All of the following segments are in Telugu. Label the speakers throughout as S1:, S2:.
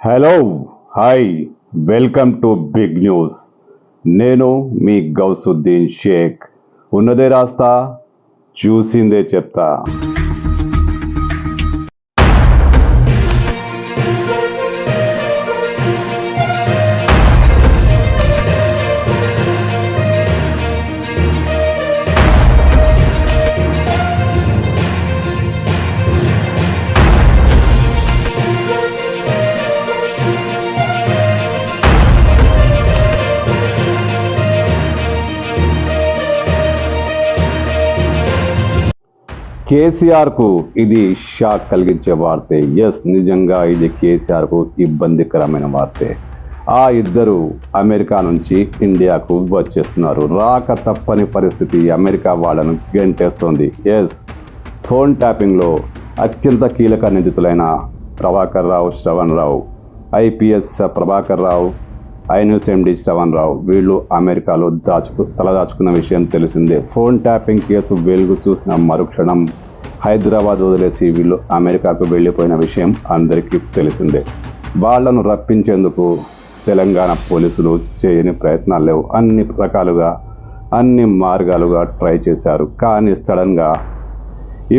S1: Hello hi welcome to Big News. నేను మీ గౌసుద్దీన్ షేక్. ఉన్నదే రాస్తా, చూసిందే చెప్తా. కేసీఆర్కు ఇది షాక్ కలిగించే వార్తే. ఎస్, నిజంగా ఇది కేసీఆర్కు ఇబ్బందికరమైన వార్తే. ఆ ఇద్దరు అమెరికా నుంచి ఇండియాకు వచ్చేస్తున్నారు. రాక తప్పని పరిస్థితి అమెరికా వాళ్ళను గెంటేస్తోంది. ఎస్, ఫోన్ ట్యాపింగ్లో అత్యంత కీలక నిందితులైన ప్రభాకర్ రావు, శ్రవణ్ రావు, ఐపీఎస్ ప్రభాకర్ రావు, ఐన్యూస్ ఎండి శ్రవణ్ రావు, వీళ్ళు అమెరికాలో తలదాచుకున్న విషయం తెలిసిందే. ఫోన్ ట్యాపింగ్ కేసు వెలుగు చూసిన మరుక్షణం హైదరాబాద్ వదిలేసి వీళ్ళు అమెరికాకు వెళ్ళిపోయిన విషయం అందరికీ తెలిసిందే. వాళ్లను రప్పించేందుకు తెలంగాణ పోలీసులు చేయని ప్రయత్నాలు లేవు. అన్ని రకాలుగా అన్ని మార్గాలుగా ట్రై చేశారు. కానీ సడన్గా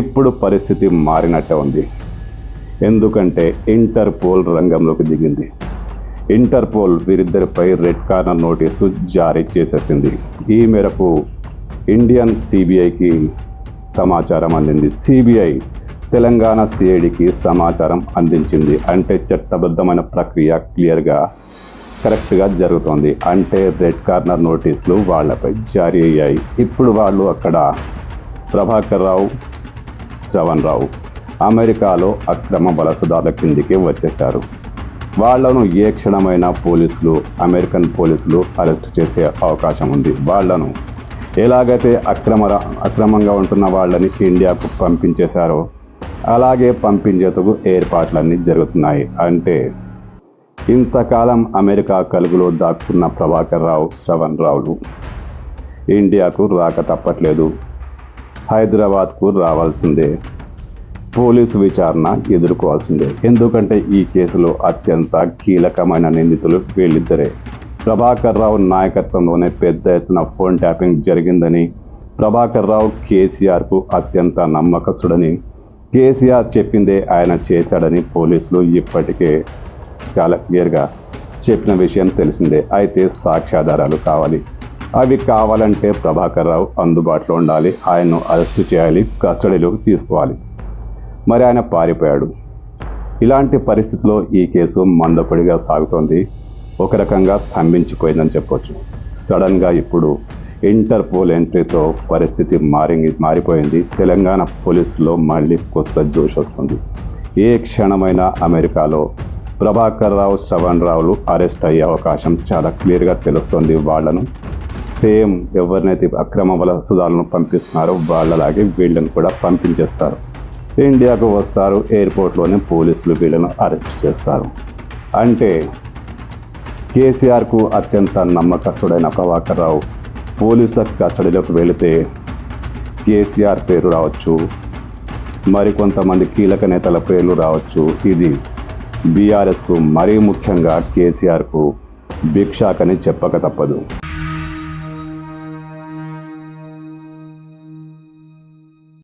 S1: ఇప్పుడు పరిస్థితి మారినట్టే ఉంది. ఎందుకంటే ఇంటర్పోల్ రంగంలోకి దిగింది. ఇంటర్పోల్ వీరిద్దరిపై రెడ్ కార్నర్ నోటీసు జారీ చేసేసింది. ఈ మేరకు ఇండియన్ సిబిఐకి సమాచారం అందింది. సిబిఐ తెలంగాణ సిఐడికి సమాచారం అందించింది. అంటే చట్టబద్ధమైన ప్రక్రియ క్లియర్గా కరెక్ట్గా జరుగుతోంది. అంటే రెడ్ కార్నర్ నోటీసులు వాళ్ళపై జారీ అయ్యాయి. ఇప్పుడు వాళ్ళు అక్కడ ప్రభాకర్ రావు, శ్రవణ్ రావు అమెరికాలో అక్రమ వలసదారుల కిందికి వచ్చేశారు. వాళ్లను ఏ క్షణమైనా అమెరికన్ పోలీసులు అరెస్ట్ చేసే అవకాశం ఉంది. వాళ్లను ఎలాగైతే అక్రమంగా ఉంటున్న వాళ్ళని ఇండియాకు పంపించేశారో అలాగే పంపించేందుకు ఏర్పాట్లన్నీ జరుగుతున్నాయి. అంటే ఇంతకాలం అమెరికా కలుగులో దాక్కున్న ప్రభాకర్ రావు, శ్రవణ్ రావులు ఇండియాకు రాక తప్పట్లేదు. హైదరాబాద్కు రావాల్సిందే. పోలీసు విచారణ ఎదుర్కోవాల్సిందే. ఎందుకంటే ఈ కేసులో అత్యంత కీలకమైన నిందితులు వీళ్ళిద్దరే. ప్రభాకర్ రావు నాయకత్వంలోనే పెద్ద ఎత్తున ఫోన్ ట్యాపింగ్ జరిగిందని, ప్రభాకర్ రావు కేసీఆర్కు అత్యంత నమ్మకస్తుడని, కేసీఆర్ చెప్పిందే ఆయన చేశాడని పోలీసులు ఇప్పటికే చాలా క్లియర్గా చెప్పిన విషయం తెలిసిందే. అయితే సాక్ష్యాధారాలు కావాలి. అవి కావాలంటే ప్రభాకర్ రావు అందుబాటులో ఉండాలి. ఆయన్ను అరెస్టు చేయాలి, కస్టడీలోకి తీసుకోవాలి. మరి ఆయన పారిపోయాడు. ఇలాంటి పరిస్థితిలో ఈ కేసు మందపడిగా సాగుతోంది. ఒక రకంగా స్తంభించిపోయిందని చెప్పొచ్చు. సడన్గా ఇప్పుడు ఇంటర్పోల్ ఎంట్రీతో పరిస్థితి మారిపోయింది. తెలంగాణ పోలీసులో మళ్ళీ కొత్త జోష్ వస్తుంది. ఏ క్షణమైనా అమెరికాలో ప్రభాకర్ రావు, శ్రవణ్ రావులు అరెస్ట్ అయ్యే అవకాశం చాలా క్లియర్గా తెలుస్తుంది. వాళ్లను సేమ్ ఎవరినైతే అక్రమ వలసదారులను పంపిస్తున్నారో వాళ్ళలాగే వీళ్ళను కూడా పంపించేస్తారు. ఇండియాకు వస్తారు. ఎయిర్పోర్ట్లోనే పోలీసులు వీళ్ళను అరెస్ట్ చేస్తారు. అంటే కేసీఆర్కు అత్యంత నమ్మకస్తుడైన ప్రభాకర్ రావు పోలీసుల కస్టడీలోకి వెళితే కేసీఆర్ పేరు రావచ్చు, మరికొంతమంది కీలక నేతల పేర్లు రావచ్చు. ఇది బీఆర్ఎస్కు మరీ ముఖ్యంగా కేసీఆర్కు బిగ్ షాక్ అని చెప్పక తప్పదు.